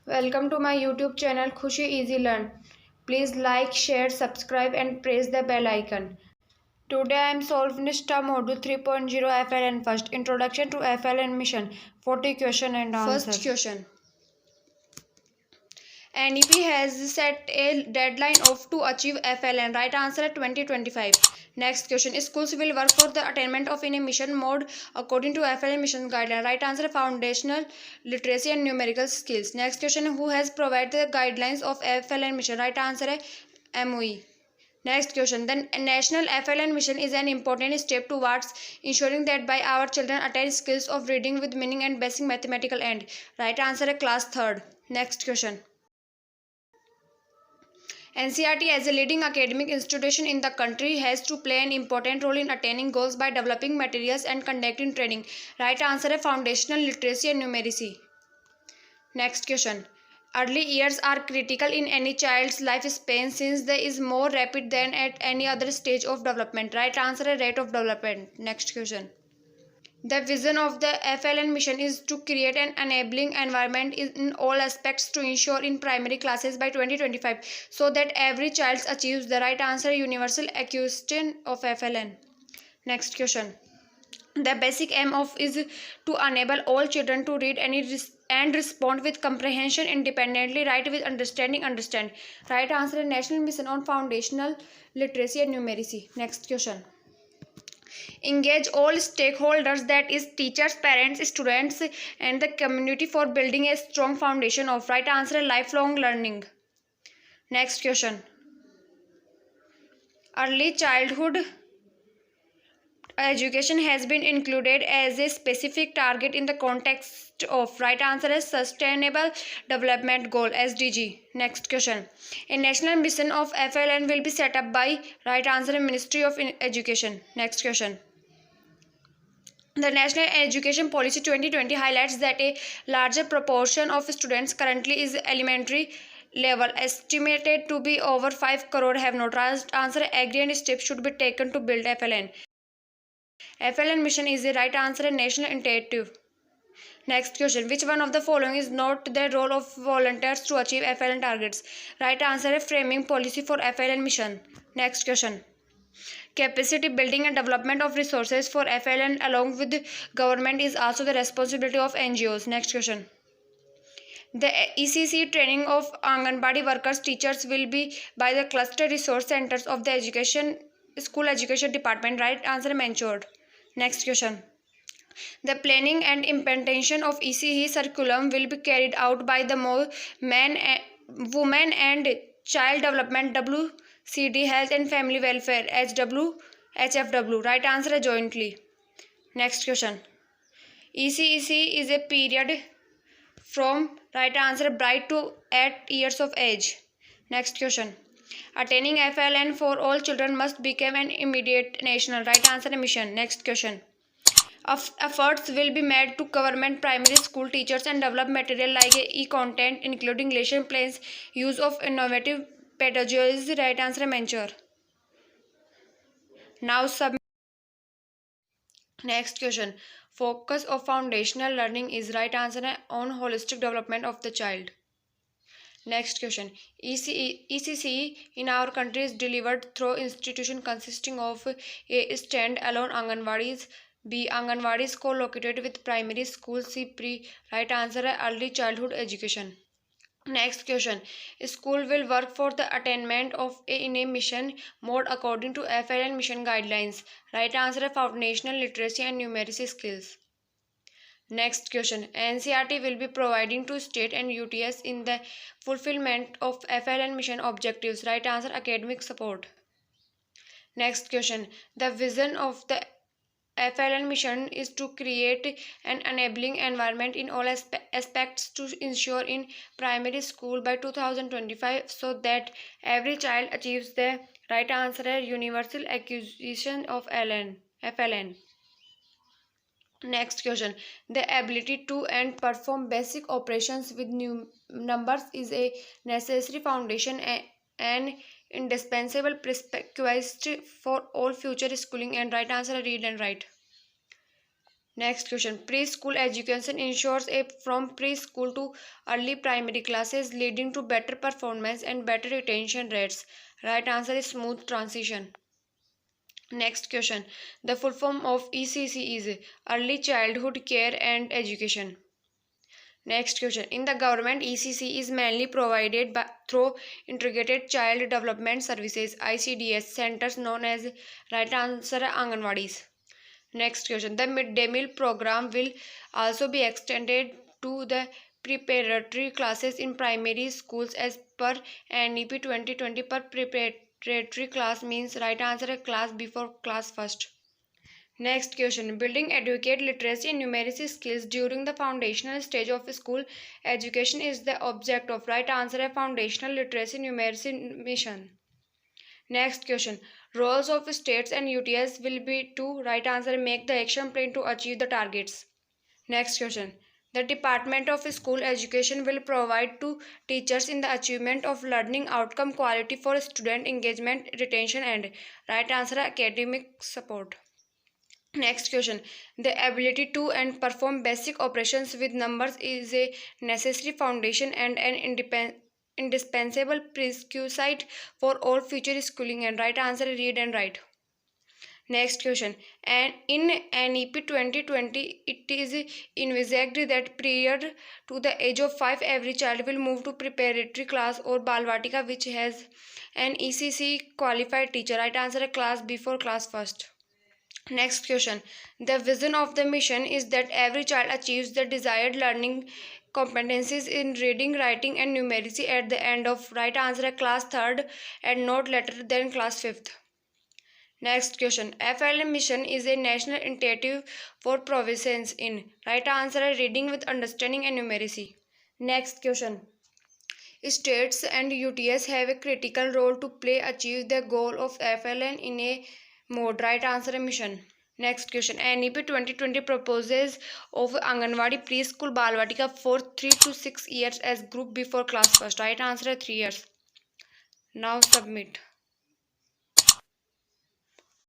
Welcome to my YouTube channel Khushi Easy Learn. Please like, share, subscribe and press the bell icon. Today I am solving STAR Module 3.0 FLN first. Introduction to FLN mission. 40 question and answer. First question. NEP has set a deadline of to achieve FLN. Right answer 2025. Next question. Schools will work for the attainment of in a mission mode according to FLN mission guideline. Right answer foundational literacy and numerical skills. Next question. Who has provided the guidelines of FLN mission? Right answer MOE. Next question. The National FLN mission is an important step towards ensuring that by our children attain skills of reading with meaning and basic mathematical end. Right answer class 3rd. Next question. NCERT as a leading academic institution in the country has to play an important role in attaining goals by developing materials and conducting training. Right answer foundational literacy and numeracy. Next question. Early years are critical in any child's lifespan since they is more rapid than at any other stage of development. Right answer rate of development. Next question. The vision of the FLN mission is to create an enabling environment in all aspects to ensure in primary classes by 2025 so that every child achieves the right answer universal acquisition of FLN. Next question. The basic aim of is to enable all children to read and respond with comprehension independently, write with understanding, understand. Right answer National Mission on Foundational Literacy and Numeracy. Next question. Engage all stakeholders, that is teachers, parents, students and the community for building a strong foundation of right answer lifelong learning. Next question. Early childhood education has been included as a specific target in the context of right answer is sustainable development goal SDG. Next question. A national mission of FLN will be set up by right answer Ministry of Education. Next question. The National Education Policy 2020 highlights that a larger proportion of students currently is elementary level, estimated to be over 5 crore, have not. Answer agree and steps should be taken to build FLN. FLN mission is the right answer national initiative. Next question. Which one of the following is not the role of volunteers to achieve FLN targets? Right answer framing policy for FLN mission. Next question. Capacity building and development of resources for FLN along with government is also the responsibility of NGOs. Next question. The ECC training of Anganwadi workers teachers will be by the cluster resource centers of the school education department. Right answer mentioned. Next question. The planning and implementation of ECE curriculum will be carried out by the Women and Child Development WCD, Health and Family Welfare HFW. Right answer jointly. Next question. ECEC is a period from right answer bright to 8 years of age. Next question. Attaining FLN for all children must become an immediate national. Right answer mission. Next question. Efforts will be made to government primary school teachers and develop material like e-content including lesson plans, use of innovative pedagogies. Right answer mentioned. Now next question. Focus of foundational learning is right answer on holistic development of the child. Next question. ECC in our country is delivered through institution consisting of a stand-alone Anganwadis, B. Anganwadis co-located with primary school, C. Pre. Right answer early childhood education. Next question. School will work for the attainment of in a mission mode according to FLN mission guidelines. Right answer foundational literacy and numeracy skills. Next question. NCERT will be providing to state and UTS in the fulfillment of FLN mission objectives. Right answer academic support. Next question. The vision of the FLN mission is to create an enabling environment in all aspects to ensure in primary school by 2025 so that every child achieves the right answer universal acquisition of FLN. Next question. The ability to and perform basic operations with new numbers is a necessary foundation and indispensable prerequisite for all future schooling. And right answer read and write. Next question. Preschool education ensures a from preschool to early primary classes, leading to better performance and better retention rates. Right answer is smooth transition. Next question. The full form of ECC is Early Childhood Care and Education. Next question. In the government, ECC is mainly provided through Integrated Child Development Services (ICDS) centers known as right answer Anganwadis. Next question. The midday meal program will also be extended to the preparatory classes in primary schools as per NEP 2020 per preparatory class means right answer a class before class first. Next question. Building adequate literacy and numeracy skills during the foundational stage of school education is the object of right answer a foundational literacy numeracy mission. Next question. Roles of states and UTS will be to right answer make the action plan to achieve the targets. Next question. The Department of School Education will provide to teachers in the achievement of learning outcome quality for student engagement, retention and right answer academic support. Next question. The ability to and perform basic operations with numbers is a necessary foundation and an indispensable prerequisite for all future schooling and right answer read and write. Next question. And in NEP 2020, it is envisaged that prior to the age of 5, every child will move to preparatory class or Balvatika which has an ECC qualified teacher. Right answer a class before class first. Next question. The vision of the mission is that every child achieves the desired learning competencies in reading, writing and numeracy at the end of right answer class 3rd and not later than class 5th. Next question. FLM mission is a national initiative for proficiency in right answer reading with understanding and numeracy. Next question. States and UTS have a critical role to play achieve the goal of FLN in a mode right answer mission. Next question. NEP 2020 proposes of Anganwadi preschool Balvatika for 3 to 6 years as group before class first. Right answer 3 years. Now submit.